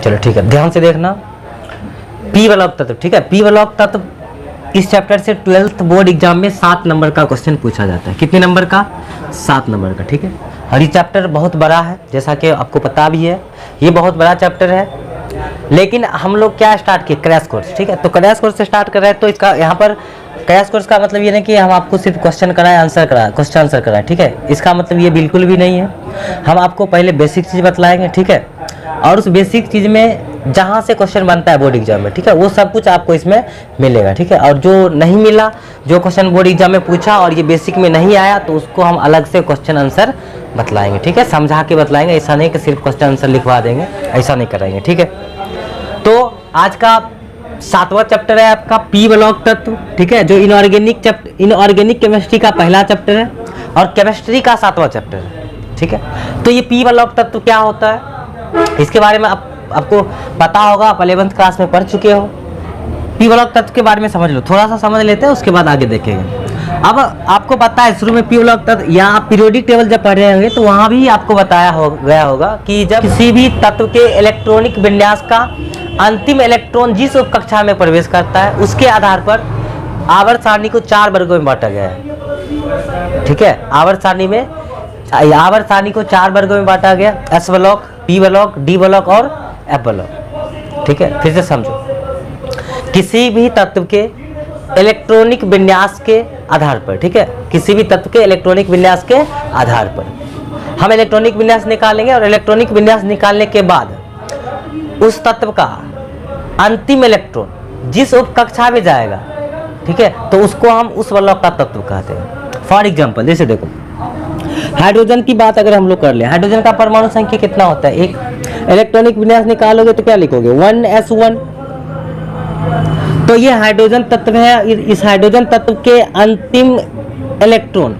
चलो ठीक है, ध्यान से देखना। पी ब्लॉक तत्व, ठीक है, पी ब्लॉक तत्व इस चैप्टर से 12th बोर्ड एग्जाम में 7 नंबर का क्वेश्चन पूछा जाता है। कितने नंबर का? 7 नंबर का, ठीक है। और ये चैप्टर बहुत बड़ा है, जैसा कि आपको पता भी है, ये बहुत बड़ा चैप्टर है। लेकिन हम लोग क्या स्टार्ट किए? क्रैश कोर्स, ठीक है। तो क्रैश कोर्स से स्टार्ट कर रहे हैं, तो इसका यहाँ पर क्रैश कोर्स का मतलब ये नहीं कि हम आपको सिर्फ क्वेश्चन कराएं, आंसर कराएं, क्वेश्चन आंसर कराएं, ठीक है। इसका मतलब ये बिल्कुल भी नहीं है। हम आपको पहले बेसिक चीज़ बतलाएंगे, ठीक है, और उस बेसिक चीज़ में जहाँ से क्वेश्चन बनता है बोर्ड एग्जाम में, ठीक है, वो सब कुछ आपको इसमें मिलेगा, ठीक है। और जो नहीं मिला, जो क्वेश्चन बोर्ड एग्जाम में पूछा और ये बेसिक में नहीं आया, तो उसको हम अलग से क्वेश्चन आंसर बतलाएंगे, ठीक है, समझा के बतलाएंगे। ऐसा नहीं कि सिर्फ क्वेश्चन आंसर लिखवा देंगे, ऐसा नहीं कराएंगे, ठीक है। तो आज का 7वां चैप्टर है आपका पी ब्लॉक तत्व, ठीक है, जो इनऑर्गेनिक केमिस्ट्री का पहला चैप्टर है और केमिस्ट्री का 7वां चैप्टर है, ठीक है। तो ये पी ब्लॉक तत्व क्या होता है, इसके बारे में आपको पता होगा, आप 11th क्लास में पढ़ चुके हो। पी ब्लॉक तत्व के बारे में समझ लो, थोड़ा सा समझ लेते हैं, उसके बाद आगे देखेंगे। अब आपको पता है शुरू में पी ब्लॉक तत्व या आप पीरियोडिक टेबल जब पढ़ रहे होंगे तो वहाँ भी आपको बताया गया होगा कि जब किसी भी तत्व के इलेक्ट्रॉनिक विन्यास का अंतिम इलेक्ट्रॉन जिस उप कक्षा में प्रवेश करता है, उसके आधार पर आवर्त सारणी को 4 वर्गों में बांटा गया है, ठीक है। आवर्त सारणी को 4 वर्गों में बांटा गया, S block, P block, D block और एफ ब्लॉक, ठीक है। फिर से समझो, किसी भी तत्व के इलेक्ट्रॉनिक विन्यास के आधार पर, ठीक है, किसी भी तत्व के इलेक्ट्रॉनिक विन्यास के आधार पर हम इलेक्ट्रॉनिक विन्यास निकालेंगे और इलेक्ट्रॉनिक विन्यास निकालने के बाद उस तत्व का अंतिम इलेक्ट्रॉन जिस उप कक्षा में जाएगा, ठीक है, तो उसको हम उस ब्लॉक का तत्व कहते हैं। फॉर एग्जाम्पल, जैसे देखो हाइड्रोजन की बात अगर हम लोग कर ले, हाइड्रोजन का परमाणु संख्या कितना होता है? 1। इलेक्ट्रॉनिक विन्यास निकालोगे तो क्या लिखोगे? 1s1। तो ये हाइड्रोजन तत्व है। इस हाइड्रोजन तत्व के अंतिम इलेक्ट्रॉन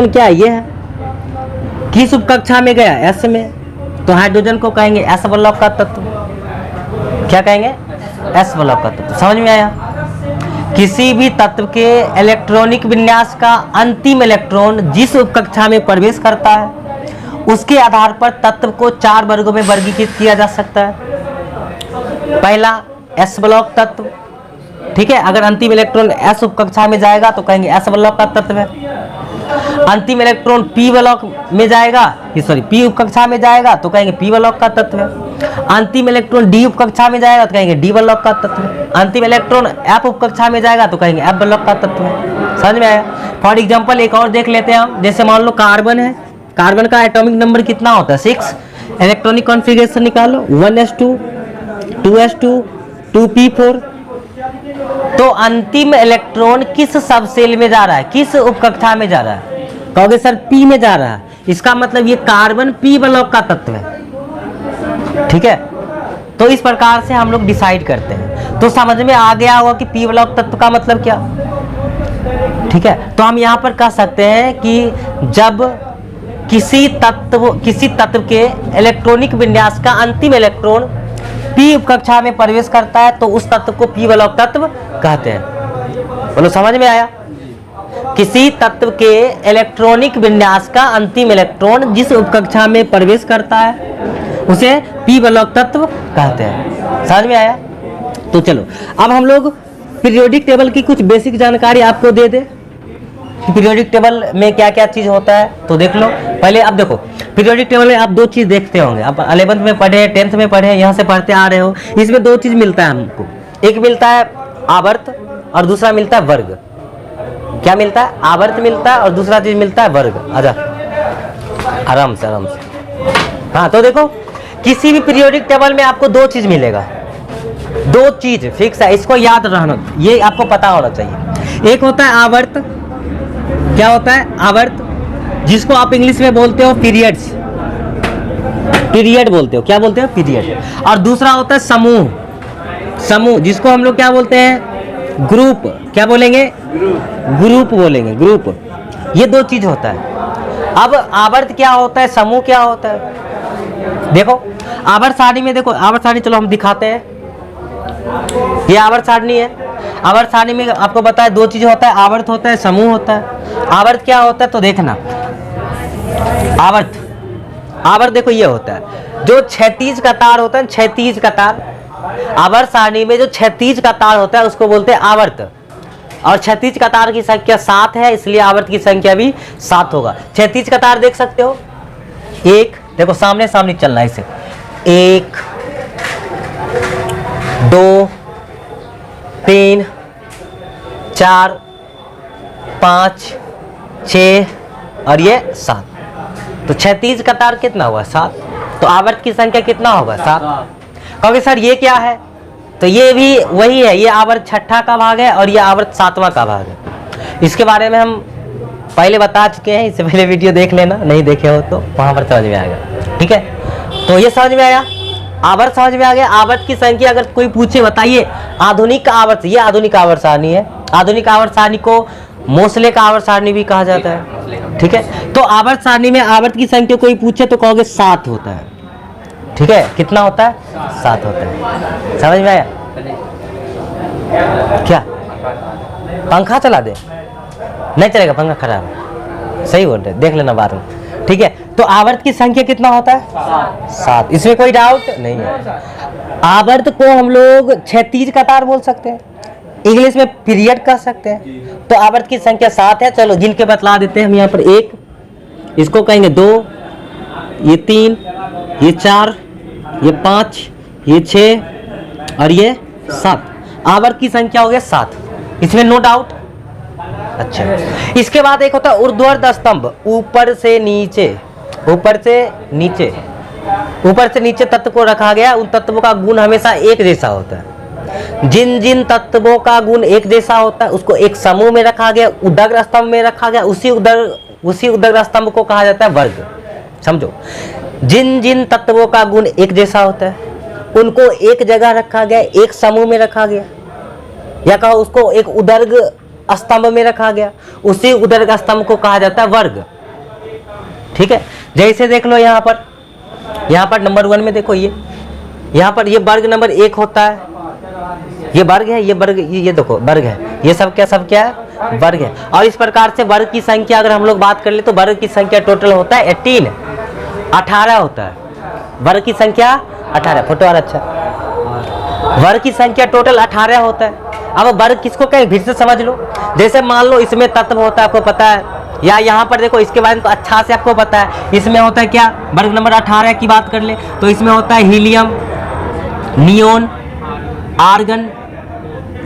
क्या है? ये है। किस उप कक्षा में गया? एस में। तो हाइड्रोजन को कहेंगे एस ब्लॉक का तत्व। क्या कहेंगे? एस ब्लॉक का तत्व। समझ में आया? किसी भी तत्व के इलेक्ट्रॉनिक विन्यास का अंतिम इलेक्ट्रॉन जिस उप कक्षा में प्रवेश करता है, उसके आधार पर तत्व को 4 वर्गों में वर्गीकृत किया जा सकता है। पहला एस ब्लॉक तत्व, ठीक है, अगर अंतिम इलेक्ट्रॉन एस उप कक्षा में जाएगा तो कहेंगे एस ब्लॉक का तत्व है। अंतिम इलेक्ट्रॉन पी ब्लॉक में जाएगा, पी उप कक्षा में जाएगा तो कहेंगे पी ब्लॉक का तत्व है। अंतिम इलेक्ट्रॉन डी उप कक्षा में जाएगा तो कहेंगे डी ब्लॉक का तत्व है। अंतिम इलेक्ट्रॉन एफ उप कक्षा में जाएगा तो कहेंगे एफ ब्लॉक का तत्व है। समझ में आया? फॉर एग्जांपल एक और देख लेते हैं हम। जैसे मान लो कार्बन है, कार्बन का एटॉमिक नंबर कितना होता है? 6। इलेक्ट्रॉनिक कॉन्फ़िगरेशन निकालो, 1s2, 2s2, 2p4। तो अंतिम इलेक्ट्रॉन किस सब सेल में जा रहा है, किस उप कक्षा में जा रहा है? कहोगे सर पी में जा रहा है। इसका मतलब ये कार्बन पी ब्लॉक का तत्व है, ठीक है। तो इस प्रकार से हम लोग डिसाइड करते हैं। तो समझ में आ गया होगा कि पी ब्लॉक तत्व का मतलब क्या, ठीक है। तो हम यहाँ पर कह सकते हैं कि जब किसी तत्व के इलेक्ट्रॉनिक विन्यास का अंतिम इलेक्ट्रॉन पी उप कक्षा में प्रवेश करता है तो उस तत्व को पी ब्लॉक तत्व कहते हैं। बोलो समझ में आया? किसी तत्व के इलेक्ट्रॉनिक विन्यास का अंतिम इलेक्ट्रॉन जिस उप कक्षा में प्रवेश करता है उसे पी ब्लॉक तत्व कहते हैं। समझ में आया? तो चलो अब हम लोग पीरियोडिक टेबल की कुछ बेसिक जानकारी आपको दे दे कि पीरियोडिक टेबल में क्या क्या चीज होता है। तो देख लो पहले। अब देखो पीरियोडिक टेबल में आप 2 चीज देखते होंगे। आप 11th में पढ़े, 10th में पढ़े, यहाँ से पढ़ते आ रहे हो। इसमें 2 चीज मिलता है हमको। एक मिलता है आवर्त और दूसरा मिलता है वर्ग। क्या मिलता है? आवर्त मिलता है और दूसरा चीज मिलता है वर्ग। आजा आराम से आराम से। हाँ तो देखो किसी भी पीरियोडिक टेबल में आपको 2 चीज मिलेगा। 2 चीज फिक्स है, इसको याद रहना, ये आपको पता होना चाहिए। एक होता है आवर्त। क्या होता है? आवर्त, जिसको आप इंग्लिश में बोलते हो पीरियड्स, पीरियड बोलते हो। क्या बोलते हो? पीरियड। और दूसरा होता है समूह, समूह जिसको हम लोग क्या बोलते हैं? ग्रुप। क्या बोलेंगे? ग्रुप बोलेंगे, ग्रुप। ये 2 चीज होता है। अब आवर्त क्या होता है, समूह क्या होता है? देखो आवर्त सारणी में, देखो आवर्त सारणी चलो हम दिखाते हैं। ये आवर्त सारणी है। आवर्त सारणी में आपको बताया 2 चीज होता है, आवर्त होता है, समूह होता है। आवर्त क्या होता है तो देखना, आवर्त आवर्त देखो ये होता है जो क्षैतिज कतार होता है, क्षैतिज कतार, आवर्त सारणी में जो क्षैतिज कतार होता है उसको बोलते हैं आवर्त। और क्षैतिज कतार की संख्या 7 है, इसलिए आवर्त की संख्या भी 7 होगा। क्षैतिज कतार देख सकते हो, एक देखो सामने सामने चलना है इसे, 1 2 3 4 5 6 और ये 7। तो क्षैतिज कतार कितना हुआ? 7। तो आवर्त की संख्या कितना होगा? 7। कहोगे सर ये क्या है? तो ये भी वही है, ये आवर्त छठा का भाग है और ये आवर्त 7वां का भाग है। इसके बारे में हम पहले बता चुके हैं, इससे पहले वीडियो देख लेना, नहीं देखे हो तो वहां पर समझ में आएगा। ठीक है, तो ये समझ में आया, आवर्त समझ में आ गया। आवर्त की संख्या अगर कोई पूछे बताइए आधुनिक आवर्त, ये आधुनिक आवर्त सारणी है। आधुनिक आवर्त सारणी को मोसले का आवर्त सारणी भी कहा जाता है। ठीक है, तो आवर्त सारणी में आवर्त की संख्या कोई पूछे तो कहोगे 7 होता है। ठीक है, कितना होता है? 7 होता है। समझ में आया? क्या पंखा चला दे? नहीं चलेगा, पंखा खराब है। सही बोल रहे, देख लेना बाद में। ठीक है, तो आवर्त की संख्या कितना होता है? 7। इसमें कोई डाउट नहीं है। आवर्त को हम लोग क्षैतिज कतार बोल सकते हैं, इंग्लिश में पीरियड कह सकते हैं। तो आवर्त की संख्या 7 है। चलो गिन के बतला देते हैं हम। यहाँ पर 1, इसको कहेंगे 2, ये 3, ये 4, ये 5, ये 6 और ये 7। आवर्त की संख्या हो गया 7, इसमें नो डाउट। अच्छा, इसके बाद एक होता है ऊर्ध्वाधर स्तंभ, ऊपर से नीचे, ऊपर से नीचे, ऊपर से नीचे तत्व को रखा गया। उन तत्वों का गुण हमेशा एक जैसा होता है। जिन जिन तत्वों का गुण एक जैसा होता है उसको एक समूह में रखा गया, उदग्र स्तंभ में रखा गया। उसी उदग्र स्तंभ को कहा जाता है वर्ग। समझो, जिन जिन तत्वों का गुण एक जैसा होता है उनको एक जगह रखा गया, एक समूह में रखा गया, या कहो उसको एक उदग्र स्तंभ में रखा गया। उसी उदग्र स्तंभ को कहा जाता है वर्ग। ठीक है, जैसे देख लो यहाँ पर नंबर 1 में देखो, ये यहाँ पर ये वर्ग नंबर 1 होता है, ये वर्ग है, ये वर्ग, ये देखो वर्ग है, ये सब क्या है? वर्ग है। और इस प्रकार से वर्ग की संख्या अगर हम लोग बात कर ले तो वर्ग की संख्या टोटल होता है 18 होता है। वर्ग की संख्या 18, फोटो आ रहा? अच्छा, वर्ग की संख्या टोटल 18 होता है। अब वर्ग किसको कहें फिर से समझ लो। जैसे मान लो इसमें तत्व होता है, आपको पता है, या यहाँ पर देखो इसके बारे में तो अच्छा से आपको पता है। इसमें होता है क्या? वर्ग नंबर 18 की बात कर ले तो इसमें होता है helium, neon, argon,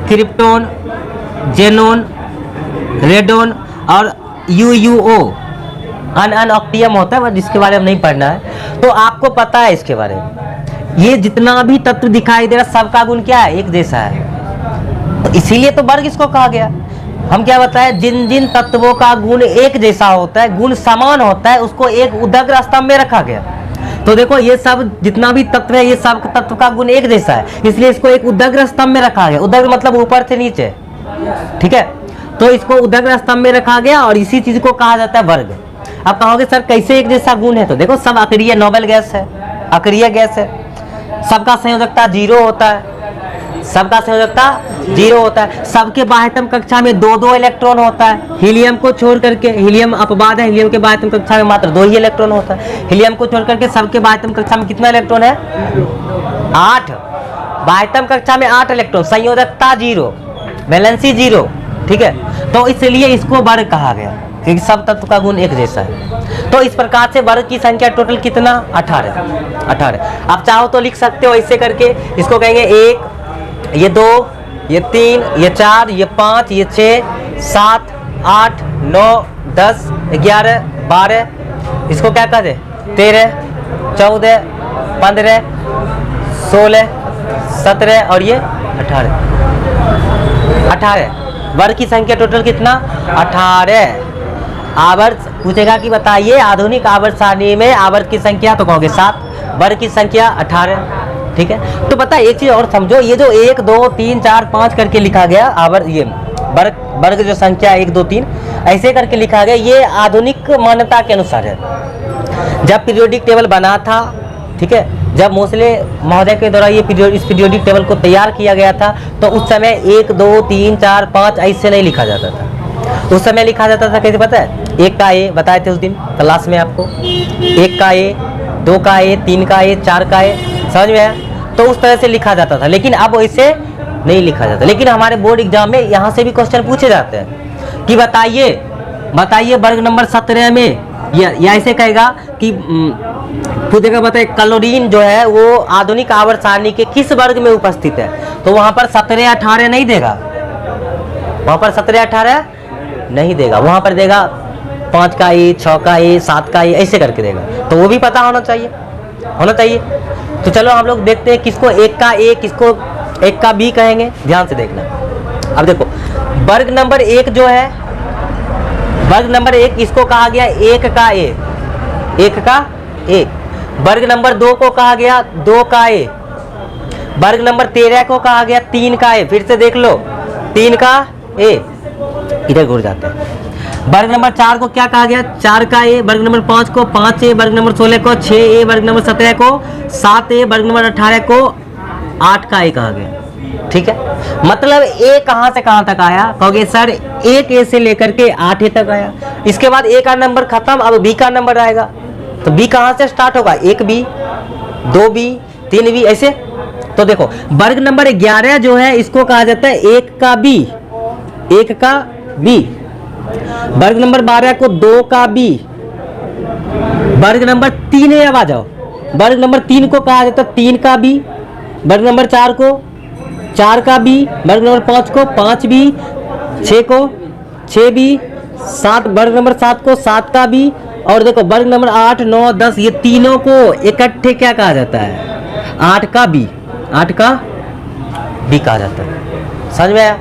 krypton, xenon, radon और यूयूओ। अनऑक्टियम होता है, जिसके बारे में नहीं पढ़ना है, तो आपको पता है इसके बारे में। ये जितना भी तत्व दिखाई दे रहा सबका गुण क्या है? एक जैसा है। तो इसीलिए तो वर्ग इसको कहा गया। हम क्या बताएं? जिन जिन तत्वों का गुण एक जैसा होता है, गुण समान होता है, उसको एक उदग्र स्तंभ में रखा गया। तो देखो ये सब जितना भी तत्व है, ये सब तत्व का गुण एक जैसा है, इसलिए इसको एक उदग्र स्तंभ में रखा गया। उदग्र मतलब ऊपर से नीचे। ठीक है, तो इसको उदग्र स्तंभ में रखा गया और इसी चीज को कहा जाता है वर्ग। अब कहोगे सर कैसे एक जैसा गुण है? तो देखो सब अक्रिय नोबेल गैस है, अक्रिय गैस है, सबका संयोजकता 0 होता है, सबका संयोजकता 0 होता है। सबके बाह्यतम कक्षा में 2-2 इलेक्ट्रॉन होता है, हीलियम को छोड़ करके। हीलियम अपवाद है, हीलियम के बाह्यतम कक्षा में मात्र 2 ही इलेक्ट्रॉन होता है। हीलियम को छोड़ करके सबके बाह्यतम कक्षा में कितना इलेक्ट्रॉन है? 8। बाह्यतम कक्षा में 8 इलेक्ट्रॉन, संयोजकता 0, वैलेंसी 0। ठीक है, तो इसलिए इसको वर्ग कहा गया क्योंकि सब तत्व का गुण एक जैसा है। तो इस प्रकार से वर्ग की संख्या टोटल कितना? 18। आप चाहो तो लिख सकते हो ऐसे करके, इसको कहेंगे 1, ये 2, ये 3, ये 4, ये 5, ये 6, 7, 8, 9, 10, 11, 12, इसको क्या कहते? 13, 14, 15, 16, 17 और ये 18। वर्ग की संख्या टोटल कितना? 18। आवर्त पूछेगा कि बताइए आधुनिक आवर्त सारणी में आवर्त की संख्या, तो कहोगे 7, वर्ग की संख्या 18। ठीक है, तो पता है एक चीज और समझो, ये जो 1, 2, 3, 4, 5 करके लिखा गया आवर्त, ये वर्ग जो संख्या 1, 2, 3 ऐसे करके लिखा गया, ये आधुनिक मान्यता के अनुसार है। जब पीरियोडिक टेबल बना था, ठीक है, जब मोसले महोदय के द्वारा ये इस पीरियोडिक टेबल को तैयार किया गया था, तो उस समय 1, 2, 3, 4, 5 ऐसे नहीं लिखा जाता था। उस समय लिखा जाता था कैसे पता है? 1 का ए बताए थे उस दिन क्लास में आपको, 1 का ए, 2 का ए, 3 का ए, 4 का ए, समझ में आया? तो उस तरह से लिखा जाता था, लेकिन अब वैसे नहीं लिखा जाता। लेकिन हमारे बोर्ड एग्जाम में यहाँ से भी क्वेश्चन पूछे जाते हैं कि बताइए वर्ग नंबर 17 में, या ऐसे कहेगा कि पूछेगा बताइए क्लोरीन जो है वो आधुनिक आवर्त सारणी के किस वर्ग में उपस्थित है। तो वहाँ पर 17, 18 नहीं देगा, वहाँ पर 17, 18 नहीं देगा, वहाँ पर देगा 5 का ए, 6 का ए, 7 का ए, ऐसे करके देगा। तो वो भी पता होना चाहिए। तो चलो हम लोग देखते हैं किसको 1 का ए, किसको 1 का बी कहेंगे, ध्यान से देखना। अब देखो वर्ग नंबर 1 जो है, वर्ग नंबर 1 इसको कहा गया 1 का ए, 1 का ए। वर्ग नंबर 2 को कहा गया 2 का ए। वर्ग नंबर 13 को कहा गया 3 का ए। फिर से देख लो 3 का ए, इधर घुर जाते हैं। वर्ग नंबर 4 को क्या कहा गया 4 का ए। वर्ग नंबर 5 को 5 ए। वर्ग नंबर 16 को 6 ए। वर्ग नंबर 17 को 7 ए। वर्ग नंबर 18 को 8 का ए कहा गया। ठीक है, मतलब ए कहां से कहां तक आया, कहोगे सर 1 ए से लेकर के 8 ए तक आया। इसके बाद ए का नंबर खत्म, अब बी का नंबर आएगा। तो बी कहां से स्टार्ट होगा, 1 बी, 2 बी, 3 बी, ऐसे। तो देखो वर्ग नंबर 11 जो है इसको कहा जाता है 1 का बी, 1 का बी। वर्ग नंबर 12 को 2 का बी। वर्ग नंबर 3 है, अब आ जाओ, वर्ग नंबर 3 को कहा जाता है 3 का बी। वर्ग नंबर 4 को 4 का बी। वर्ग नंबर 5 को 5 बी, 6 को 6 बी, 7 वर्ग नंबर 7 को 7 का बी। और देखो वर्ग नंबर 8, 9, 10 ये तीनों को इकट्ठे क्या कहा जाता है, 8 का बी, 8 का बी कहा जाता है। समझ में आया?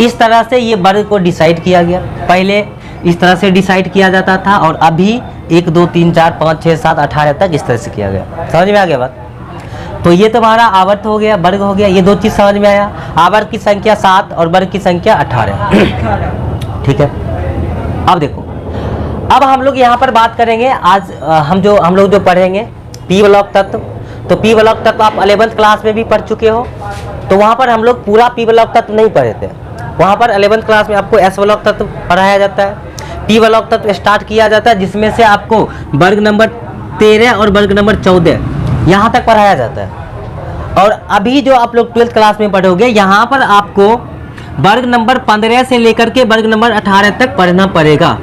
इस तरह से ये वर्ग को डिसाइड किया गया। पहले इस तरह से डिसाइड किया जाता था और अभी 1, 2, 3, 4, 5, 6, 7, 18 तक इस तरह से किया गया। समझ में आ गया बात? तो ये तुम्हारा आवर्त हो गया, वर्ग हो गया, ये 2 चीज समझ में आया। आवर्त की संख्या 7 और वर्ग की संख्या 18। ठीक है, अब देखो, अब हम लोग यहाँ पर बात करेंगे आज हम लोग जो पढ़ेंगे पी ब्लॉक तत्व। तो पी ब्लॉक तत्व आप 11th क्लास में भी पढ़ चुके हो। तो वहाँ पर हम लोग पूरा पी ब्लॉक तत्व नहीं पढ़े थे। वहाँ पर 11th क्लास में आपको एस ब्लॉक तत्व पढ़ाया जाता है। पी ब्लॉक तत्व स्टार्ट किया जाता है जिसमें से आपको वर्ग नंबर 13 और वर्ग नंबर 14 यहाँ तक पढ़ाया जाता है। और अभी जो आप लोग 12th क्लास में पढ़ोगे यहाँ पर आपको वर्ग नंबर 15 से लेकर के वर्ग नंबर 18 तक पढ़ना पड़ेगा।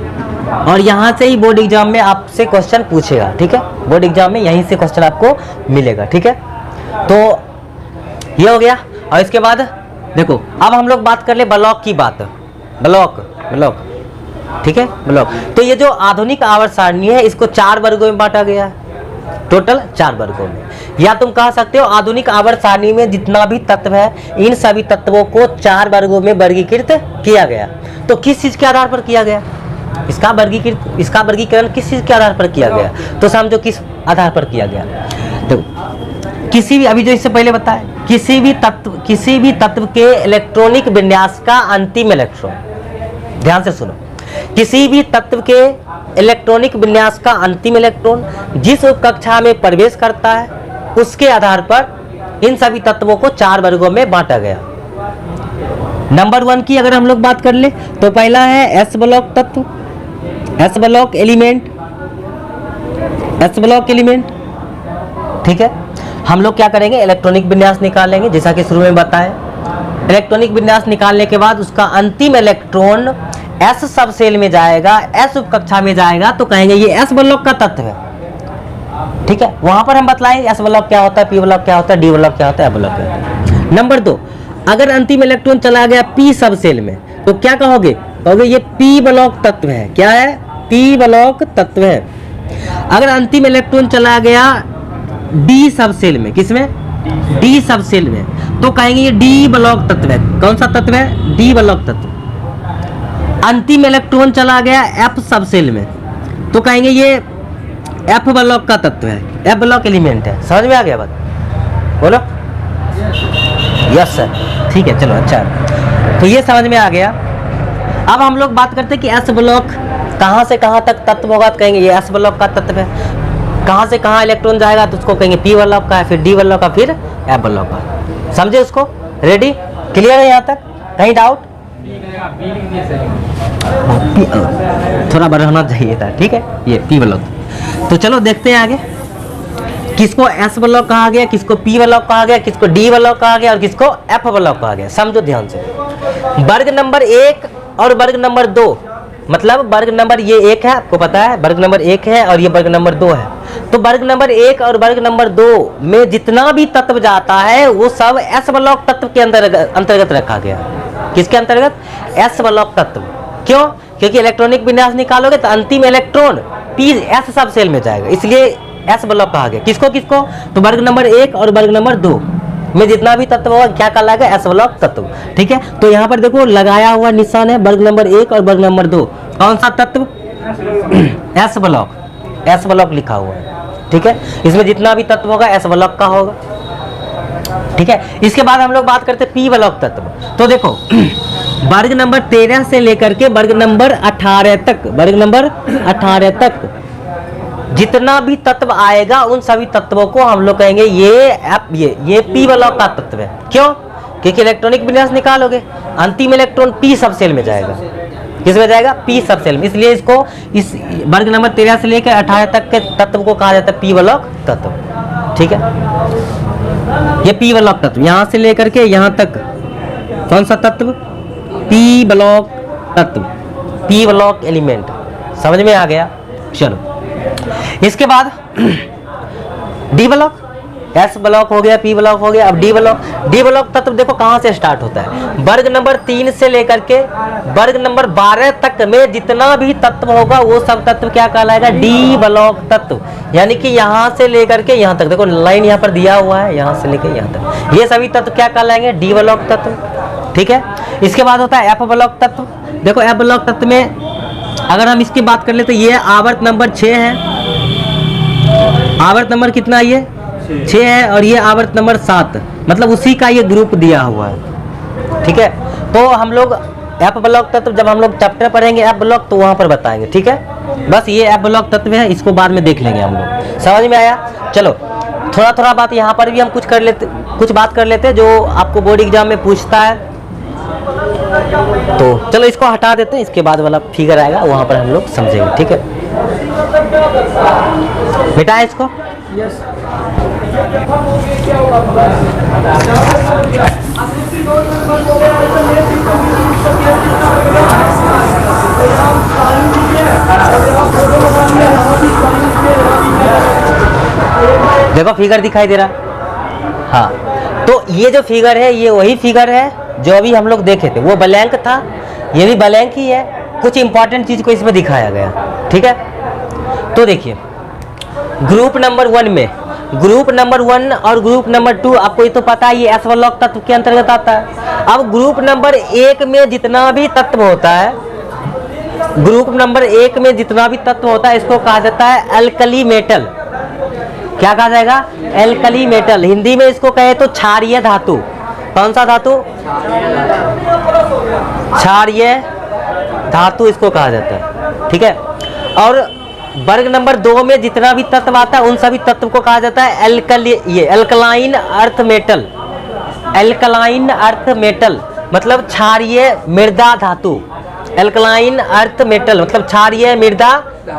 और यहाँ से ही बोर्ड एग्जाम में आपसे क्वेश्चन पूछेगा। ठीक है, बोर्ड एग्जाम में यहीं से क्वेश्चन आपको मिलेगा। ठीक है, तो ये हो गया। और इसके बाद देखो अब हम लोग बात कर ले ब्लॉक की बात। ब्लॉक, ठीक है, ब्लॉक। तो ये जो आधुनिक आवर्त सारणी है इसको 4 वर्गों में बांटा गया है, टोटल 4 वर्गों में। या तुम कह सकते हो आधुनिक आवर्त सारणी में जितना भी तत्व है इन सभी तत्वों को 4 वर्गों में वर्गीकृत किया गया। तो किस चीज के आधार पर किया गया, इसका वर्गीकरण किस चीज के आधार पर किया गया, तो समझो किस आधार पर किया गया। तो किसी भी, अभी जो इससे पहले बताया, किसी भी तत्व के इलेक्ट्रॉनिक विन्यास का अंतिम इलेक्ट्रॉन, ध्यान से सुनो, किसी भी तत्व के इलेक्ट्रॉनिक विन्यास का अंतिम इलेक्ट्रॉन जिस कक्षा में प्रवेश करता है उसके आधार पर इन सभी तत्वों को 4 वर्गों में बांटा गया। नंबर 1 की अगर हम लोग बात कर ले तो पहला है एस ब्लॉक तत्व, S block element, S block element. ठीक है, हम लोग क्या करेंगे, इलेक्ट्रॉनिक विन्यास निकालेंगे जैसा कि शुरू में बताया। इलेक्ट्रॉनिक विन्यास निकालने के बाद उसका अंतिम इलेक्ट्रॉन एस सब सेल में जाएगा, एस उप कक्षा में जाएगा, तो कहेंगे ये एस ब्लॉक का तत्व है। ठीक है, वहां पर हम बतलाएंगे एस ब्लॉक क्या होता है, पी ब्लॉक क्या होता है, डी ब्लॉक क्या होता है, एफ ब्लॉक क्या होता है। नंबर 2, अगर अंतिम इलेक्ट्रॉन चला गया पी सब सेल में तो क्या कहोगे ये पी ब्लॉक तत्व है। क्या है, पी ब्लॉक तत्व है। अगर अंतिम इलेक्ट्रॉन चला गया डी सब सेल में, किसमें, डी सब सेल में, तो कहेंगे ये डी ब्लॉक तत्व है। कौन सा तत्व है, डी ब्लॉक तत्व। अंतिम इलेक्ट्रॉन चला गया एफ सब सेल में तो कहेंगे ये एफ ब्लॉक का तत्व है, एफ ब्लॉक एलिमेंट है। समझ में आ गया बात, बोलो यस सर। ठीक है, चलो अच्छा, तो ये समझ में आ गया। अब हम लोग बात करते हैं कि एस ब्लॉक कहाँ से कहाँ तक तत्व होगा, तो कहेंगे ये एस ब्लॉक का तत्व है। कहाँ से कहाँ इलेक्ट्रॉन जाएगा तो उसको कहेंगे पी ब्लॉक का है, फिर डी ब्लॉक का, फिर एफ ब्लॉक का। समझे उसको, रेडी, क्लियर है यहाँ तक, कहीं डाउट? थोड़ा बढ़ाना चाहिए था। ठीक है, ये पी ब्लॉक। तो चलो देखते हैं आगे, किसको एस ब्लॉक कहा गया, किसको पी ब्लॉक कहा गया, किसको डी ब्लॉक कहा गया और किसको एफ ब्लॉक कहा गया। समझो ध्यान से, वर्ग नंबर 1 और वर्ग नंबर 2, मतलब वर्ग नंबर ये 1 है, आपको पता है वर्ग नंबर 1 है और ये वर्ग नंबर 2 है। तो वर्ग नंबर 1 और वर्ग नंबर 2 में जितना भी तत्व जाता है वो सब एस ब्लॉक तत्व के अंतर्गत रखा गया। किसके अंतर्गत? एस ब्लॉक तत्व। क्यों? क्योंकि इलेक्ट्रॉनिक विन्यास निकालोगे तो अंतिम इलेक्ट्रॉन पी एस सब सेल में जाएगा, इसलिए एस ब्लॉक कहा गया। किसको किसको? तो वर्ग नंबर 1 और वर्ग नंबर 2 में जितना भी तत्व होगा क्या कहलाएगा? एस ब्लॉक तत्व। ठीक है, तो यहाँ पर देखो लगाया हुआ निशान है वर्ग नंबर 1 और वर्ग नंबर 2, कौन सा तत्व? एस ब्लॉक, एस ब्लॉक लिखा हुआ है। ठीक है, इसमें जितना भी तत्व होगा एस ब्लॉक का होगा। ठीक है, इसके बाद हम लोग बात करते हैं पी ब्लॉक तत्व। तो देखो वर्ग नंबर 13 से लेकर के वर्ग नंबर 18 तक, वर्ग नंबर 18 तक जितना भी तत्व आएगा उन सभी तत्वों को हम लोग कहेंगे ये पी ब्लॉक का तत्व है। क्यों? क्योंकि इलेक्ट्रॉनिक विन्यास निकालोगे अंतिम इलेक्ट्रॉन पी सब सेल में जाएगा। किस में जाएगा? पी सब सेल में। इसलिए इसको इस वर्ग नंबर 13 से लेकर 18 तक के तत्व को कहा जाता है पी ब्लॉक तत्व। ठीक है, ये पी ब्लॉक तत्व यहां से लेकर के यहां तक कौन सा तत्व? पी ब्लॉक तत्व, पी ब्लॉक एलिमेंट। समझ में आ गया? चलो इसके बाद डी ब्लॉक, एस ब्लॉक हो गया, पी ब्लॉक हो गया, अब डी ब्लॉक। डी ब्लॉक तत्व देखो कहां से स्टार्ट होता है? वर्ग नंबर 3 से लेकर के वर्ग नंबर 12 तक में जितना भी तत्व होगा वो सब तत्व क्या कहलाएगा? डी ब्लॉक तत्व। यानी कि यहां से लेकर के यहां तक, देखो लाइन यहां पर दिया हुआ है, यहां से लेकर यहां तक, ये सभी तत्व क्या कहलाएंगे? डी ब्लॉक तत्व। ठीक है, इसके बाद होता है एफ ब्लॉक तत्व। देखो एफ ब्लॉक तत्व में अगर हम इसकी बात कर ले तो ये आवर्त नंबर 6 है। आवर्त नंबर कितना? ये 6 है और ये आवर्त नंबर 7, मतलब उसी का ये ग्रुप दिया हुआ है। ठीक है, तो हम लोग एफ ब्लॉक तत्व जब हम लोग चैप्टर पढ़ेंगे एफ ब्लॉक तो वहां पर बताएंगे। ठीक है, बस ये एफ ब्लॉक तत्व है, इसको बाद में देख लेंगे हम लोग। समझ में आया? चलो थोड़ा थोड़ा बात यहाँ पर भी हम कुछ बात कर लेते हैं जो आपको बोर्ड एग्जाम में पूछता है। तो चलो इसको हटा देते हैं, इसके बाद वाला फिगर आएगा वहां पर हम लोग समझेंगे। ठीक है, मिटा इसको। यस। देखो फिगर दिखाई दे रहा। हाँ, तो ये जो फिगर है ये वही फिगर है जो अभी हम लोग देखे थे, वो ब्लैंक था, ये भी ब्लैंक ही है। कुछ इंपॉर्टेंट चीज को इसमें दिखाया गया। ठीक है, तो देखिए ग्रुप नंबर 1 में, ग्रुप नंबर 1 और ग्रुप नंबर 2 आपको ये तो पता है ये एस ब्लॉक तत्व के अंतर्गत आता है। अब ग्रुप नंबर 1 में जितना भी तत्व होता है, ग्रुप नंबर 1 में जितना भी तत्व होता है इसको कहा जाता है एल्कली मेटल। क्या कहा जाएगा? Alkali metal. हिंदी में इसको कहे तो क्षारीय धातु। कौन सा धातु? क्षारीय धातु इसको कहा जाता है। ठीक है, और वर्ग नंबर 2 में जितना भी तत्व आता है उन सभी तत्व को कहा जाता है alkaline earth metal. Alkaline earth metal मतलब क्षारीय मृदा धातु। एल्कलाइन अर्थ मेटल मतलब क्षारीय मृदा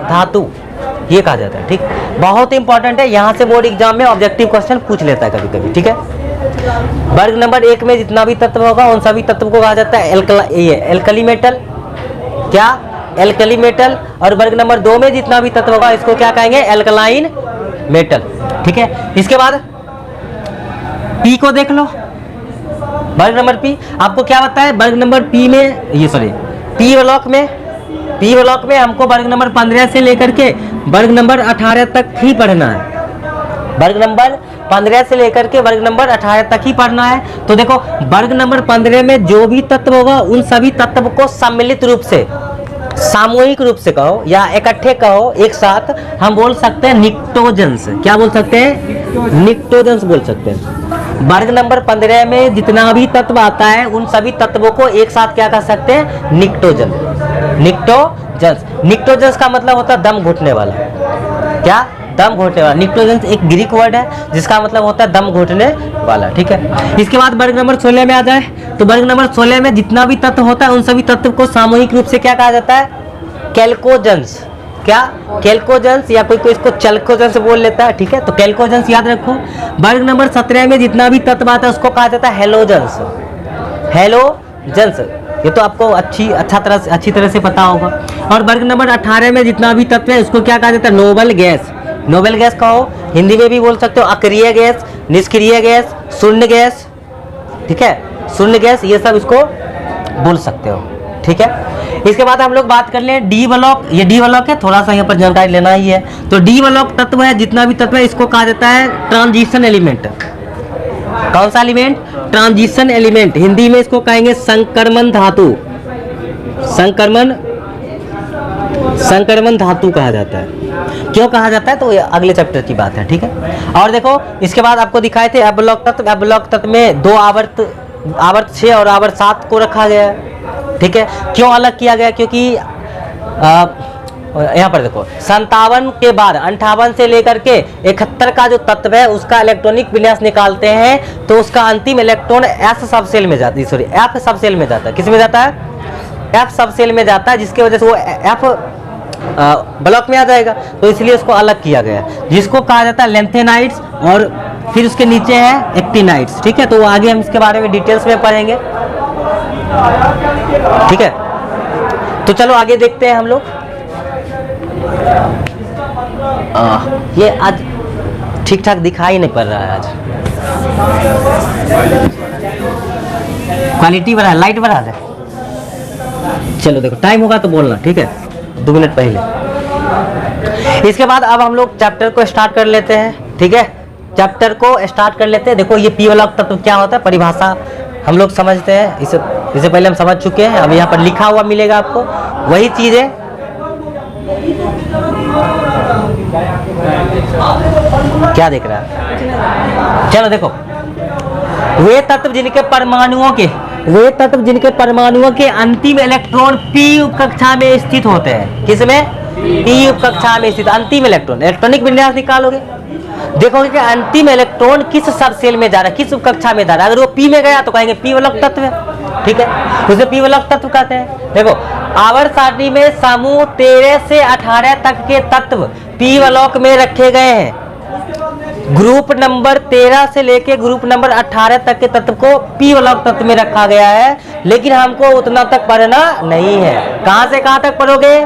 धातु, ये कहा जाता है। ठीक, बहुत इंपॉर्टेंट है, यहाँ से बोर्ड एग्जाम में ऑब्जेक्टिव क्वेश्चन पूछ लेता है कभी कभी। ठीक है, वर्ग नंबर 1 में जितना भी तत्व होगा उन सभी तत्व को कहा जाता है एल्कली मेटल। क्या? Alkali metal. और वर्ग नंबर 2 में जितना भी तत्व होगा इसको क्या कहेंगे? Alkaline metal. ठीक है, इसके बाद पी को देख लो। वर्ग नंबर पी आपको क्या बताया है? वर्ग नंबर पी में पी ब्लॉक में हमको वर्ग नंबर 15 से लेकर के वर्ग नंबर 18 तक ही पढ़ना है। वर्ग नंबर 15 से लेकर के वर्ग नंबर 18 तक ही पढ़ना है। तो देखो वर्ग नंबर 15 में जो भी तत्व होगा उन सभी तत्व को सम्मिलित रूप से, सामूहिक रूप से कहो या इकट्ठे कहो, एक साथ हम बोल सकते हैं निक्टोजेंस। क्या बोल सकते हैं? निक्टोजेंस बोल सकते हैं। वर्ग नंबर 15 में जितना भी तत्व आता है उन सभी तत्वों को एक साथ क्या कर सकते हैं? निक्टोजन। निक्टोजेंस, निक्टोजेंस का मतलब होता है दम घुटने वाला। क्या? दम घोटने वाला। निक्टोजेंस एक ग्रीक वर्ड है जिसका मतलब होता है दम घोटने वाला। ठीक है, इसके बाद वर्ग नंबर 16 में आ जाए तो वर्ग नंबर 16 में जितना भी तत्व होता है उन सभी तत्व को सामूहिक रूप से क्या कहा जाता है? कैल्कोजेंस। क्या कैल्कोजेंस, या कोई कोई इसको चल्कोजेंस बोल लेता है, ठीक है। तो कैल्कोजेंस याद रखो। वर्ग नंबर 17 में जितना भी तत्व आता है उसको कहा जाता है हेलोजेंस। हेलोजेंस, ये तो आपको अच्छी तरह से पता होगा। और वर्ग नंबर 18 में जितना भी तत्व है उसको क्या कहा जाता है, नोबल गैस। नोबल गैस कहो, हिंदी में भी बोल सकते हो अक्रिय गैस, निष्क्रिय गैस, शून्य गैस, ठीक है, शून्य गैस, ये सब इसको बोल सकते हो, ठीक है। इसके बाद हम लोग बात कर लें डी ब्लॉक। ये डी ब्लॉक है, थोड़ा सा यहाँ पर जानकारी लेना ही है। तो डी ब्लॉक तत्व है, जितना भी तत्व है इसको कहा जाता है ट्रांजिशन एलिमेंट। कौन सा एलिमेंट, ट्रांजिशन एलिमेंट। हिंदी में इसको कहेंगे संक्रमण धातु। संक्रमण धातु कहा जाता है। क्यों कहा जाता है तो ये अगले चैप्टर की बात है, ठीक है। और देखो इसके बाद आपको दिखाए थे एफ ब्लॉक तत्व। एफ ब्लॉक तत्व में दो आवर्त 6 और आवर्त 7 को रखा गया है, ठीक है। क्यों अलग किया गया, क्योंकि यहाँ पर देखो 57 के बाद 58 से लेकर के 71 का जो तत्व है उसका इलेक्ट्रॉनिक विन्यास निकालते हैं तो उसका अंतिम इलेक्ट्रॉन एफ सब सेल में जाता है, एफ सब सेल में जाता है। किस में जाता है, एफ सब सेल में जाता है, जिसकी वजह से वो एफ ब्लॉक में आ जाएगा। तो इसलिए उसको अलग किया गया है, जिसको कहा जाता है लेंथेनाइड्स, और फिर उसके नीचे है एक्टिनाइड्स, ठीक है। तो आगे हम इसके बारे में डिटेल्स में पढ़ेंगे, ठीक है। तो चलो आगे देखते हैं हम लोग। ये आज ठीक ठाक दिखाई नहीं पड़ रहा है, आज क्वालिटी बढ़ा, लाइट बढ़ा दे। चलो देखो टाइम होगा तो बोलना, ठीक है, 2 मिनट पहले। इसके बाद अब हम लोग चैप्टर को स्टार्ट कर लेते हैं, ठीक है। चैप्टर को स्टार्ट कर लेते हैं। देखो ये पी ब्लॉक तत्व क्या होता है, परिभाषा हम लोग समझते हैं, इससे पहले हम समझ चुके हैं। अब यहाँ पर लिखा हुआ मिलेगा आपको, वही चीज है। क्या देख रहा है, चलो देखो, वे तत्व जिनके परमाणुओं के अंतिम इलेक्ट्रॉन पी उप कक्षा में स्थित होते हैं। किसमें, पी उप कक्षा में स्थित अंतिम इलेक्ट्रॉन। इलेक्ट्रॉनिक विन्यास निकालोगे, देखोगे कि अंतिम इलेक्ट्रॉन किस सब सेल में जा रहा है, किस उप कक्षा में जा रहा है। अगर वो पी में गया तो कहेंगे पी ब्लॉक तत्व है, ठीक है, उसे पी ब्लॉक तत्व कहते हैं। देखो आवर्त सारणी में समूह 13 से 18 तक के तत्व पी ब्लॉक में रखे गए हैं। ग्रुप नंबर 13 से लेके ग्रुप नंबर 18 तक के तत्व को पी ब्लॉक तत्व में रखा गया है, लेकिन हमको उतना तक पढ़ना नहीं है। कहां से कहां तक पढ़ोगे,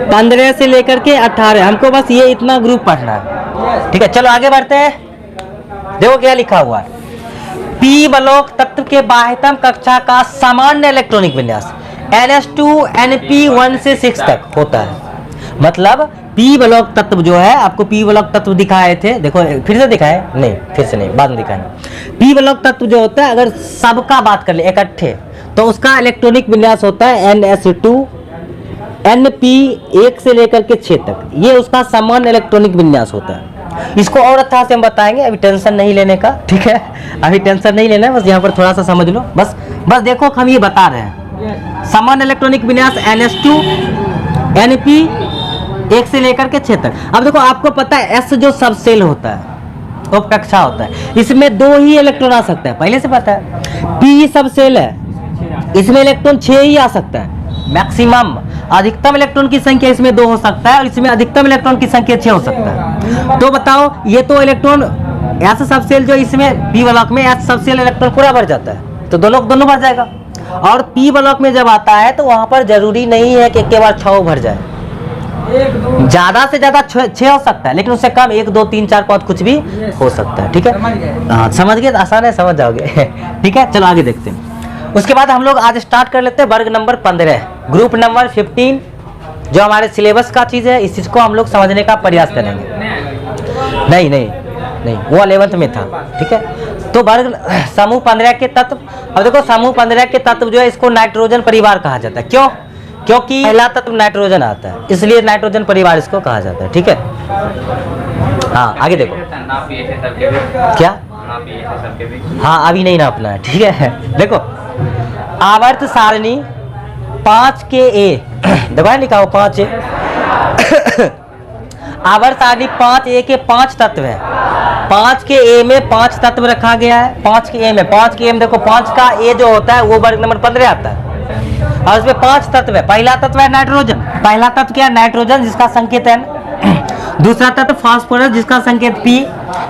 15 से लेकर के 18, हमको बस ये इतना ग्रुप पढ़ना है, ठीक है। चलो आगे बढ़ते हैं। देखो क्या लिखा हुआ है, पी ब्लॉक तत्व के बाह्यतम कक्षा का सामान्य इलेक्ट्रॉनिक विन्यास NS2 NP1 से 6 तक होता है। मतलब पी ब्लॉक तत्व जो है, आपको पी ब्लॉक तत्व दिखाए थे, देखो फिर से दिखाए नहीं, फिर से नहीं, बाद में दिखाएंगे। पी ब्लॉक तत्व जो होता है, अगर सबका बात कर ले इकट्ठे, तो उसका इलेक्ट्रॉनिक विन्यास होता है NS2 NP1 से लेकर के 6 तक। ये उसका सामान्य इलेक्ट्रॉनिक विन्यास होता है। इसको और अच्छा से हम बताएंगे, अभी टेंशन नहीं लेने का, ठीक है, अभी टेंशन नहीं लेना है, बस यहाँ पर थोड़ा सा समझ लो। बस देखो हम ये बता रहे हैं, सामान्य इलेक्ट्रॉनिक विन्यास NS2 NP1 से लेकर के 6 तक। अब देखो आपको पता है S जो सब सेल होता है, उप कक्षा होता है, इसमें 2 ही इलेक्ट्रॉन आ सकता है, पहले से पता है। P सब सेल है, इसमें इलेक्ट्रॉन 6 ही आ सकता है मैक्सिमम। अधिकतम इलेक्ट्रॉन की संख्या इसमें 2 हो सकता है, और इसमें अधिकतम इलेक्ट्रॉन की संख्या 6 हो सकता है। तो बताओ, ये तो इलेक्ट्रॉन S सब सेल जो इसमें पी ब्लॉक में S सब सेल इलेक्ट्रॉन पूरा भर जाता है, तो दोनों भर जाएगा। और पी ब्लॉक में जब आता है तो वहां पर जरूरी नहीं है कि एक के बार 6 भर जाए, ज्यादा से ज्यादा 6 हो सकता है, लेकिन उससे कम 1 2 3 4 5 कुछ भी हो सकता है, ठीक है। हाँ समझ गए, आसान है, समझ जाओगे ठीक है। चलो आगे देखते हैं। उसके बाद हम लोग आज स्टार्ट कर लेते हैं वर्ग नंबर 15, ग्रुप नंबर 15, जो हमारे सिलेबस का चीज़ है। इस चीज़ को हम लोग समझने का प्रयास करेंगे। नहीं, वो 11th में था, ठीक है। तो वर्ग समूह 15 के तत्व। अब देखो समूह 15 के तत्व जो है, इसको नाइट्रोजन परिवार कहा जाता है। क्यों, क्योंकि पहला तत्व नाइट्रोजन आता है, इसलिए नाइट्रोजन परिवार इसको कहा जाता है, ठीक है। हाँ आगे देखो, क्या, हाँ अभी नहीं नापना है, ठीक है। देखो आवर्त सारणी 5 के ए, दबाए लिखा हो 5A आवर्त सारणी 5A के 5 तत्व है। 5 के ए में 5 तत्व रखा गया है। 5 के ए में देखो 5 का ए जो होता है वो वर्ग नंबर 15 आता है। और उसमें 5 तत्व है। पहला तत्व है नाइट्रोजन, पहला तत्व क्या है? नाइट्रोजन, जिसका संकेत N। दूसरा तत्व फास्फोरस, जिसका संकेत P।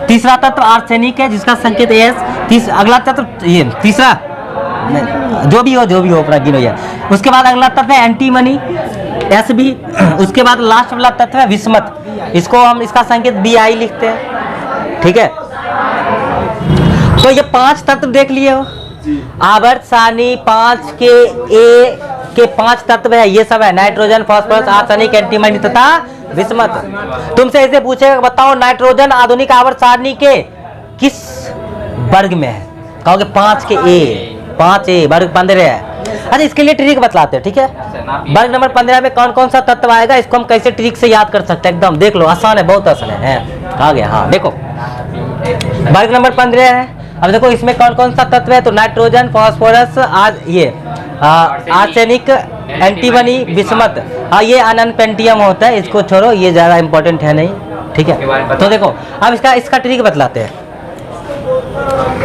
तीसरा तत्व आर्सेनिक है, जिसका संकेत S। अगला तत्व ये तीसरा जो भी हो अपना गिनो यार। उसके बाद अगला तत्व है एंटीमनी, Sb। उसके बाद लास्ट वाला तत्व है विस्मत, इसको हम इसका संकेत Bi लिखते हैं, ठीक है। तो ये 5 तत्व देख लिए हो, आवर्त सारणी 5 के ए के 5 तत्व है, ये सब है नाइट्रोजन, फास्फोरस, आर्सेनिक, एंटीमनी तथा विस्मत। तुमसे ऐसे पूछेगा बताओ नाइट्रोजन आधुनिक आवर्त सारणी के किस वर्ग में है? कहोगे 5 के ए, 5A वर्ग 15 है। अच्छा, इसके लिए ट्रिक बतलाते हैं, ठीक है। वर्ग नंबर 15 में कौन कौन सा तत्व आएगा, इसको हम कैसे ट्रिक से याद कर सकते हैं, एकदम देख लो, आसान है, बहुत आसान है। आ गया, हाँ देखो वर्ग नंबर 15 है। अब देखो इसमें कौन कौन सा तत्व है, तो नाइट्रोजन, फास्फोरस, आर्सेनिक, एंटीमनी, विस्मत। हाँ, ये अनपेंटियम होता है, इसको छोड़ो, ये ज्यादा इंपॉर्टेंट है नहीं, ठीक है। तो देखो अब इसका ट्रिक बतलाते हैं।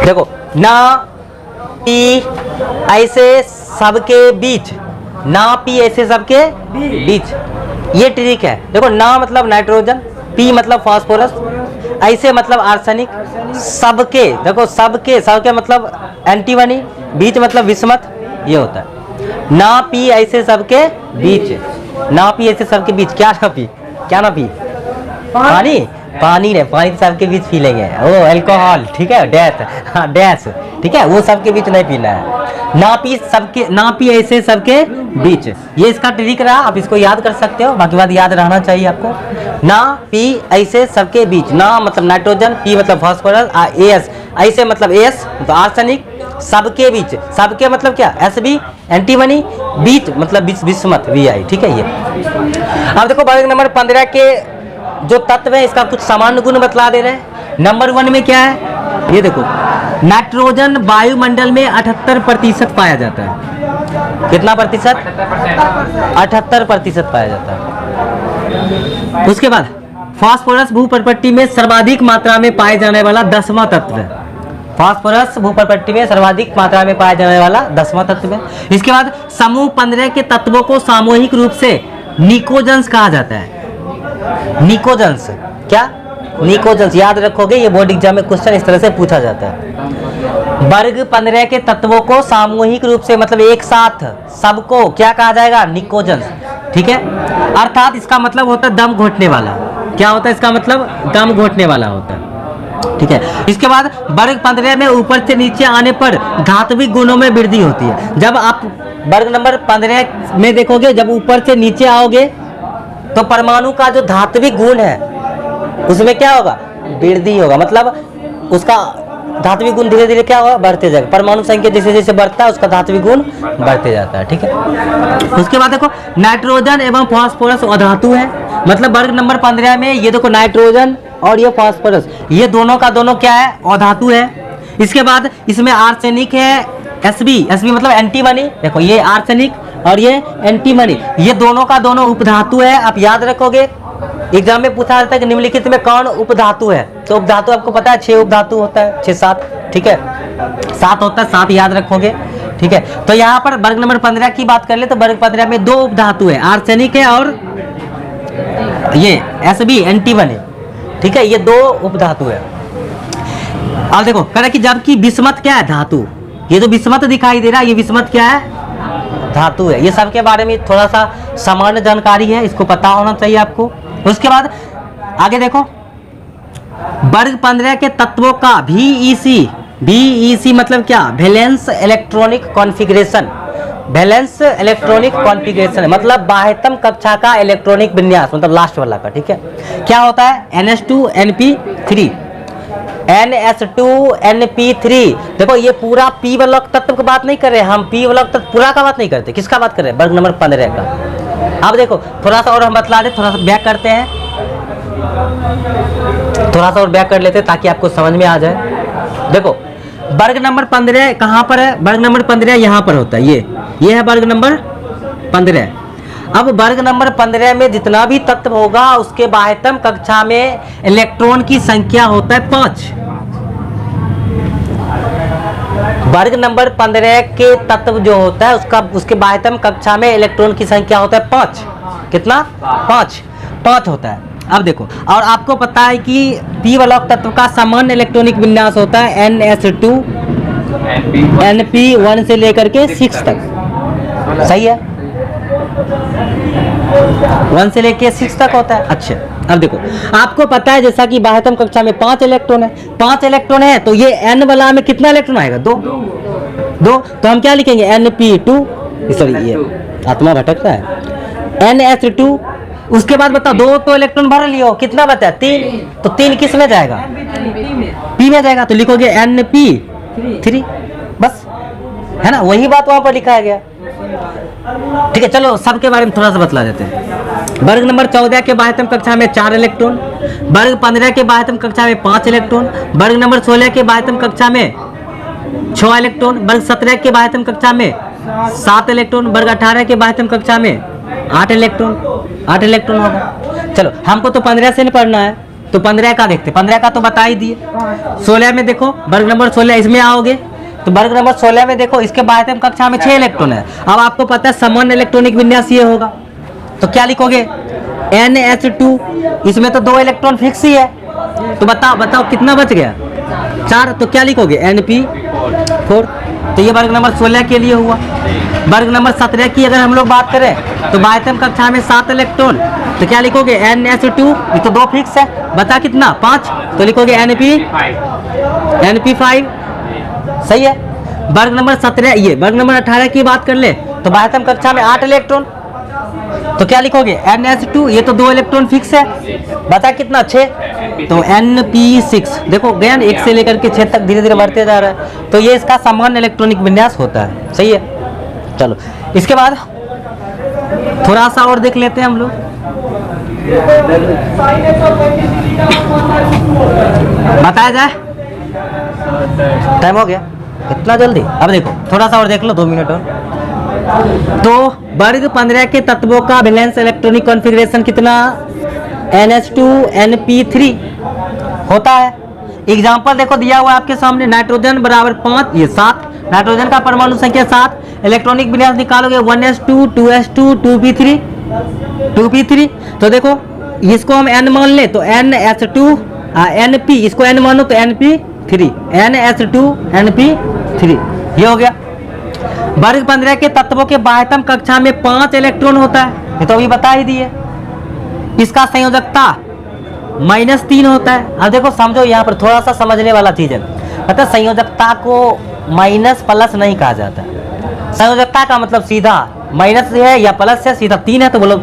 देखो ना पी ऐसे सबके बीच, ना पी ऐसे सबके बीच, ये ट्रिक है। देखो ना मतलब नाइट्रोजन, पी मतलब फास्फोरस, ऐसे मतलब आर्सेनिक, सबके, देखो सबके मतलब एंटीमनी, बीच मतलब विस्मत, ये होता है। ना पी ऐसे सबके बीच, ना पी ऐसे सबके बीच, क्या ना पी पानी ने, पानी सबके बीच पी लेंगे, ओ अल्कोहल, ठीक है, डैश, ठीक है, वो सबके बीच नहीं पीना है। ना पी ऐसे सबके बीच, ये इसका ट्रिक रहा, आप इसको याद कर सकते हो, बाकी बात याद रहना चाहिए आपको। ना पी ऐसे सबके बीच, ना मतलब नाइट्रोजन, पी मतलब फास्फोरस, एस ऐसे मतलब एस तो आर्सेनिक, सबके बीच, सबके मतलब क्या Sb, एंटीमनी, बीच मतलब विस्मत Vi, ठीक है। ये अब देखो वर्ग नंबर 15 के जो तत्व है, इसका कुछ सामान्य गुण बतला दे रहे हैं। नंबर 1 में क्या है, ये देखो नाइट्रोजन वायुमंडल में 78% पाया जाता है। कितना प्रतिशत? 78% पाया जाता है। उसके बाद फास्फोरस भूपर्पट्टी में सर्वाधिक मात्रा में पाए जाने वाला 10वां तत्व है। फास्फोरस भूपर्पट्टी में सर्वाधिक मात्रा में पाया जाने वाला 10वां तत्व है। इसके बाद समूह 15 के तत्वों को सामूहिक रूप से निकोजन्स कहा जाता है। निकोजन्स क्या? निकोजन्स याद रखोगे, ये बोर्ड एग्जाम में क्वेश्चन इस तरह से पूछा जाता है। वर्ग 15 के तत्वों को सामूहिक रूप से मतलब एक साथ सबको क्या कहा जाएगा? निकोजन्स, ठीक है। अर्थात इसका मतलब होता है दम घोटने वाला। क्या होता है इसका मतलब? दम घोटने वाला होता है, ठीक है। इसके बाद वर्ग 15 में ऊपर से नीचे आने पर धात्विक गुणों में वृद्धि होती है। जब आप वर्ग नंबर 15 में देखोगे, जब ऊपर से नीचे आओगे तो परमाणु का जो धात्विक गुण है उसमें क्या होगा? वृद्धि होगा। मतलब उसका धात्विक गुण धीरे धीरे क्या होगा? बढ़ते जाएगा। परमाणु संख्या जैसे जैसे बढ़ता है उसका धात्विक गुण बढ़ते जाता है, ठीक है। उसके बाद देखो नाइट्रोजन एवं फास्फोरस अधातु है। मतलब वर्ग नंबर 15 में ये देखो नाइट्रोजन और ये फास्फोरस, ये दोनों का दोनों क्या है? अधातु है। इसके बाद इसमें आर्सेनिक है, Sb मतलब एंटीमनी। देखो ये आर्सेनिक और ये एंटीमनी, ये दोनों का दोनों उपधातु है। आप याद रखोगे, एग्जाम में पूछा जाता है कि निम्नलिखित में कौन उपधातु है? तो उपधातु आपको पता है 6 उपधातु होता है, 6-7, ठीक है, 7 होता है, 7 याद रखोगे, ठीक है। तो यहाँ पर वर्ग नंबर 15 की बात कर ले तो वर्ग 15 में 2 उपधातु है, आर्सेनिक है और ये Sb एंटीमनी, ठीक है, ये 2 उपधातु है। अब देखो कह रहा कि जबकि विस्मत क्या है? धातु। ये जो विस्मत दिखाई दे रहा है ये विस्मत क्या है? धातु है। ये सब के बारे में थोड़ा सा सामान्य जानकारी है, इसको पता होना चाहिए आपको। उसके बाद आगे देखो वर्ग 15 के तत्वों का VEC मतलब क्या? Valence electronic configuration. Valence electronic configuration मतलब बाह्यतम कक्षा का इलेक्ट्रॉनिक विन्यास, मतलब लास्ट वाला का, ठीक है। क्या होता है? NH2NP3, NH2NP3। देखो ये पूरा P ब्लॉक तत्व की बात नहीं कर रहे हम, P ब्लॉक तत्व पूरा का बात नहीं करते। किसका बात कर रहे हैं? वर्ग नंबर 15 का। अब देखो थोड़ा सा और हम बतला दे, थोड़ा सा बैक करते हैं, थोड़ा सा और बैक कर लेते हैं ताकि आपको समझ में आ जाए। देखो वर्ग नंबर 15 कहाँ पर है? वर्ग नंबर 15 यहाँ पर होता है, ये है वर्ग नंबर 15। अब वर्ग नंबर 15 में जितना भी तत्व होगा उसके बाह्यतम कक्षा में इलेक्ट्रॉन की संख्या होता है 5। वर्ग नंबर 15 के तत्व जो होता है उसके बाह्यतम कक्षा में इलेक्ट्रॉन की संख्या होता है 5। कितना? 5 होता है। अब देखो, और आपको पता है कि p ब्लॉक तत्व का सामान्य इलेक्ट्रॉनिक विन्यास होता है NS2 NP1 से लेकर के 6 तक। सही है, 1 से लेकर 6 तक होता है। अच्छा, अब देखो, आपको पता है जैसा कि बाह्यतम कक्षा में 5 इलेक्ट्रॉन है, 5 इलेक्ट्रॉन है तो ये n वाला में कितना इलेक्ट्रॉन आएगा? 2। तो हम क्या लिखेंगे? NP2, सॉरी ये आत्मा भटक रहा है, NS2। उसके बाद बताओ, 2 तो इलेक्ट्रॉन भर लियो, कितना बचा? 3। तो 3 किस में जाएगा? p में जाएगा, तो लिखोगे NP3, बस, है ना? वही बात वहां पर लिखा गया। ठीक है, चलो सबके बारे में थोड़ा सा बतला देते हैं। वर्ग नंबर 14 के बाह्यतम कक्षा में 4 इलेक्ट्रॉन, वर्ग 15 के बाह्यतम कक्षा में 5 इलेक्ट्रॉन, वर्ग नंबर 16 के बाह्यतम कक्षा में 6 इलेक्ट्रॉन, वर्ग 17 के बाह्यतम कक्षा में 7 इलेक्ट्रॉन, वर्ग 18 के बाह्यतम कक्षा में 8 इलेक्ट्रॉन होगा। चलो, हमको तो 15 से नहीं पढ़ना है, तो 15 का देखते। 15 का तो बता ही दिए। 16 में देखो, वर्ग नंबर 16 इसमें आओगे तो वर्ग नंबर 16 में देखो, इसके बाह्यतम कक्षा में 6 इलेक्ट्रॉन है। अब आपको पता है सामान्य इलेक्ट्रॉनिक विन्यास ये होगा, तो क्या लिखोगे? NH2, इसमें तो 2 इलेक्ट्रॉन फिक्स ही है, तो बताओ कितना बच गया? 4। तो क्या लिखोगे? NP4। तो ये वर्ग नंबर 16 के लिए हुआ। वर्ग नंबर 17 की अगर हम लोग बात करें तो बाह्यतम कक्षा में 7 इलेक्ट्रॉन, तो क्या लिखोगे? NH2, ये तो 2 फिक्स है, बता कितना? 5। तो लिखोगे NP5। सही है। वर्ग नंबर 17, ये वर्ग नंबर 18 की बात कर ले तो बाह्यतम कक्षा में 8 इलेक्ट्रॉन, तो क्या लिखोगे? NH2, ये तो 2 इलेक्ट्रॉन फिक्स है, बता कितना? 6। तो NP6। देखो गया, 1 से लेकर के 6 तक धीरे धीरे बढ़ते जा रहा है, तो ये इसका सामान्य इलेक्ट्रॉनिक विन्यास होता है। सही है। चलो, इसके बाद थोड़ा सा और देख लेते हैं हम लोग। बताया जाए, टाइम हो गया इतना जल्दी? अब देखो थोड़ा सा और देख लो, 2 मिनट और। तो वर्ग 15 के तत्वों का वैलेंस इलेक्ट्रॉनिक कॉन्फ़िगरेशन कितना? NH2 NP3 होता है। एग्जाम्पल देखो दिया हुआ है आपके सामने, नाइट्रोजन बराबर 5, ये 7, नाइट्रोजन का परमाणु संख्या 7, इलेक्ट्रॉनिक विन्यास निकालोगे 1s2 2s2 2p3। तो देखो इसको हम n मान ले तो NH2 NP, इसको n मानो तो NP3, NH2 NP3, ये हो गया। वर्ग 15 के तत्वों के बाह्यतम कक्षा में 5 इलेक्ट्रॉन होता है, ये तो अभी बता ही दिए। इसका संयोजकता -3 होता है। अब देखो समझो, यहाँ पर थोड़ा सा समझने वाला चीज है, मतलब संयोजकता को माइनस प्लस नहीं कहा जाता। संयोजकता का मतलब सीधा माइनस है या प्लस है, सीधा 3 है तो बोलो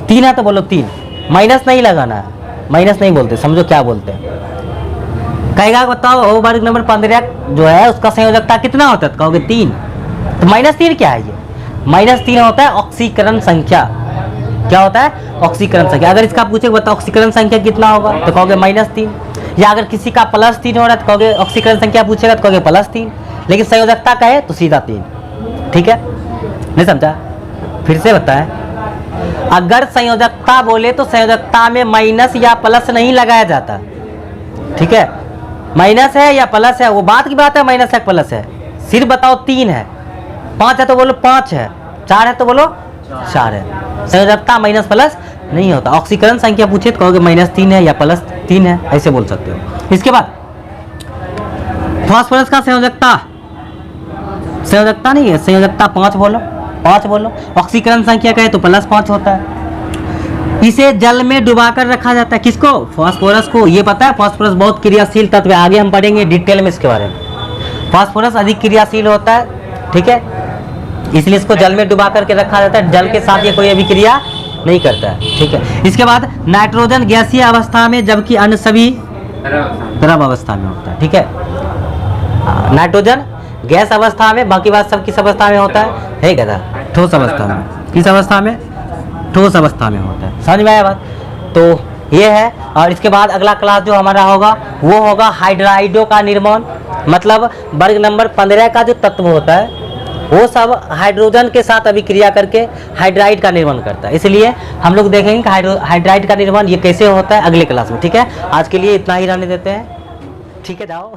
3 है तो बोलो 3, माइनस नहीं लगाना है, माइनस नहीं बोलते, समझो क्या बोलते हैं। कहेगा बताओ वर्ग नंबर 15 जो है उसका संयोजकता कितना होता है? कहोगे 3। तो -3 क्या है? ये -3 होता है ऑक्सीकरण संख्या। क्या होता है? ऑक्सीकरण संख्या। अगर इसका पूछे बताओ ऑक्सीकरण संख्या कितना होगा तो कहोगे -3, या अगर किसी का +3 हो रहा है तो कहोगे ऑक्सीकरण संख्या पूछेगा तो कहोगे +3, लेकिन संयोजकता का है तो सीधा 3। ठीक है, नहीं समझा? फिर से बताएं, अगर संयोजकता बोले तो संयोजकता में माइनस या प्लस नहीं लगाया जाता। ठीक है, माइनस है या प्लस है वो बात की बात है, माइनस है प्लस है, सिर्फ बताओ 3 है, 5 है तो बोलो 5 है, 4 है तो बोलो 4 है। संयोजकता माइनस प्लस नहीं होता। ऑक्सीकरण संख्या पूछे तो कहोगे -3 है या +3 है, ऐसे बोल सकते हो। इसके बाद फास्फोरस का संयोजकता नहीं है, संयोजकता 5 बोलो, 5 बोलो। ऑक्सीकरण संख्या कहे तो +5 होता है। इसे जल में डुबाकर रखा जाता है, किसको? फास्फोरस को। ये पता है फास्फोरस बहुत क्रियाशील तत्व है, आगे हम पढ़ेंगे डिटेल में इसके बारे में। फास्फोरस अधिक क्रियाशील होता है, ठीक है, इसलिए इसको जल में डुबा करके रखा जाता है। जल के साथ ये कोई अभिक्रिया नहीं करता है। ठीक है, इसके बाद नाइट्रोजन गैसीय अवस्था में जबकि अन्य सभी द्रव अवस्था में होता है। ठीक है, नाइट्रोजन गैस अवस्था में, बाकी बात सब किस अवस्था में होता है गधा? ठोस अवस्था में। किस अवस्था में? ठोस अवस्था में होता है। समझ में आया बात? तो ये है। और इसके बाद अगला क्लास जो हमारा होगा वो होगा हाइड्राइडो का निर्माण, मतलब वर्ग नंबर 15 का जो तत्व होता है वो सब हाइड्रोजन के साथ अभिक्रिया करके हाइड्राइड का निर्माण करता है। इसलिए हम लोग देखेंगे कि हाइड्राइड का निर्माण ये कैसे होता है अगले क्लास में। ठीक है, आज के लिए इतना ही रहने देते हैं। ठीक है, जाओ।